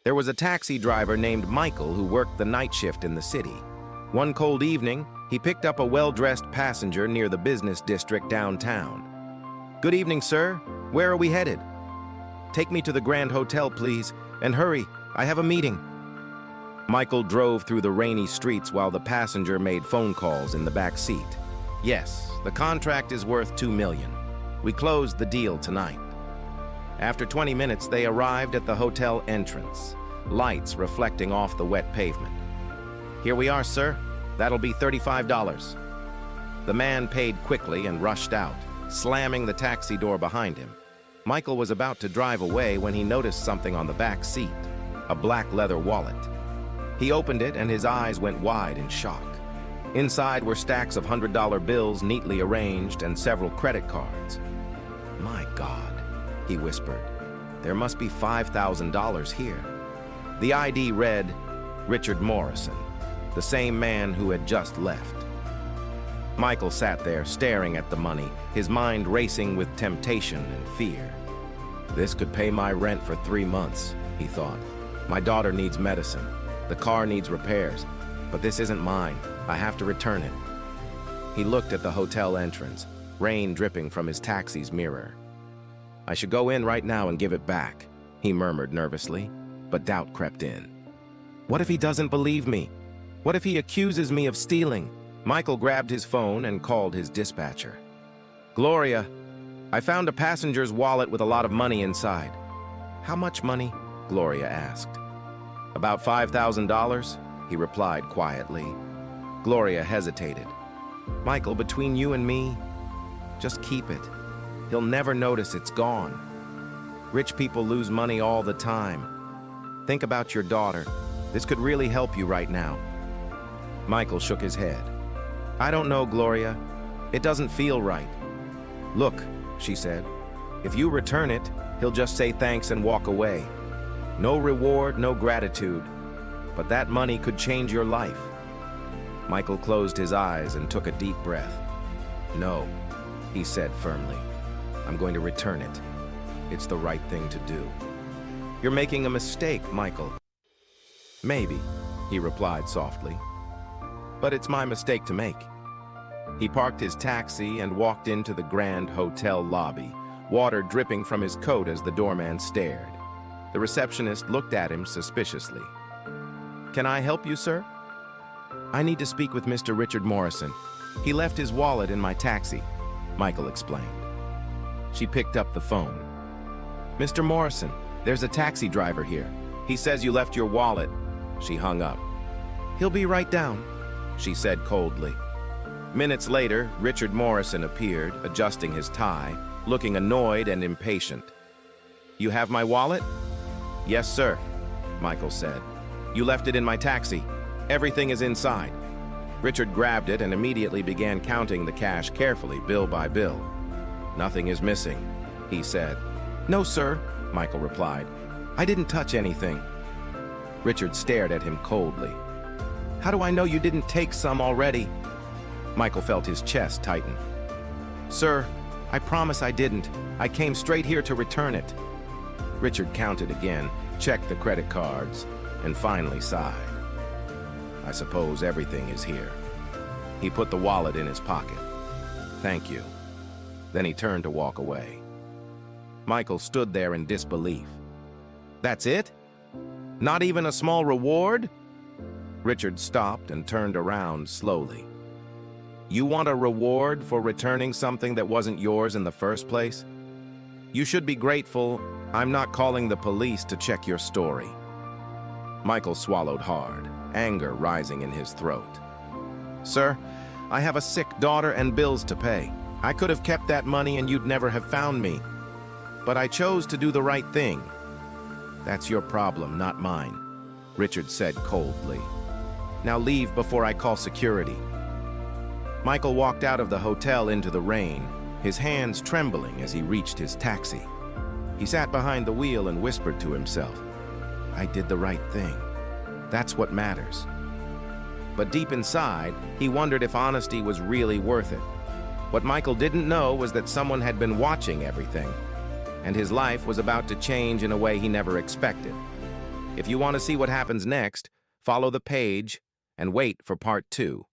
There was a taxi driver named Michael who worked the night shift in the city. One cold evening, he picked up a well-dressed passenger near the business district downtown. "Good evening, sir. Where are we headed?" "Take me to the Grand Hotel, please, and hurry. I have a meeting." Michael drove through the rainy streets while the passenger made phone calls in the back seat. "Yes, the contract is worth $2 million. We closed the deal tonight." After 20 minutes, they arrived at the hotel entrance, lights reflecting off the wet pavement. "Here we are, sir. That'll be $35. The man paid quickly and rushed out, slamming the taxi door behind him. Michael was about to drive away when he noticed something on the back seat, a black leather wallet. He opened it and his eyes went wide in shock. Inside were stacks of $100 bills neatly arranged and several credit cards. "My God," he whispered, "there must be $5,000 here." The ID read, Richard Morrison, the same man who had just left. Michael sat there staring at the money, his mind racing with temptation and fear. "This could pay my rent for 3 months," he thought. "My daughter needs medicine. The car needs repairs. But this isn't mine. I have to return it." He looked at the hotel entrance, rain dripping from his taxi's mirror. "I should go in right now and give it back," he murmured nervously, but doubt crept in. "What if he doesn't believe me? What if he accuses me of stealing?" Michael grabbed his phone and called his dispatcher. "Gloria, I found a passenger's wallet with a lot of money inside." "How much money?" Gloria asked. "About $5,000, he replied quietly. Gloria hesitated. "Michael, between you and me, just keep it. He'll never notice it's gone. Rich people lose money all the time. Think about your daughter. This could really help you right now." Michael shook his head. "I don't know, Gloria. It doesn't feel right." "Look," she said, "if you return it, he'll just say thanks and walk away. No reward, no gratitude. But that money could change your life." Michael closed his eyes and took a deep breath. "No," he said firmly. "I'm going to return it. It's the right thing to do." "You're making a mistake, Michael." "Maybe," he replied softly. "But it's my mistake to make." He parked his taxi and walked into the Grand Hotel lobby, water dripping from his coat as the doorman stared. The receptionist looked at him suspiciously. "Can I help you, sir?" "I need to speak with Mr. Richard Morrison. He left his wallet in my taxi," Michael explained. She picked up the phone. "Mr. Morrison, there's a taxi driver here. He says you left your wallet." She hung up. "He'll be right down," she said coldly. Minutes later, Richard Morrison appeared, adjusting his tie, looking annoyed and impatient. "You have my wallet?" "Yes, sir," Michael said. "You left it in my taxi. Everything is inside." Richard grabbed it and immediately began counting the cash carefully, bill by bill. "Nothing is missing," he said. "No, sir," Michael replied. "I didn't touch anything." Richard stared at him coldly. "How do I know you didn't take some already?" Michael felt his chest tighten. "Sir, I promise I didn't. I came straight here to return it." Richard counted again, checked the credit cards, and finally sighed. "I suppose everything is here." He put the wallet in his pocket. "Thank you." Then he turned to walk away. Michael stood there in disbelief. "That's it? Not even a small reward?" Richard stopped and turned around slowly. "You want a reward for returning something that wasn't yours in the first place? You should be grateful I'm not calling the police to check your story." Michael swallowed hard, anger rising in his throat. "Sir, I have a sick daughter and bills to pay. I could have kept that money and you'd never have found me. But I chose to do the right thing." "That's your problem, not mine," Richard said coldly. "Now leave before I call security." Michael walked out of the hotel into the rain, his hands trembling as he reached his taxi. He sat behind the wheel and whispered to himself, "I did the right thing. That's what matters." But deep inside, he wondered if honesty was really worth it. What Michael didn't know was that someone had been watching everything, and his life was about to change in a way he never expected. If you want to see what happens next, follow the page and wait for part 2.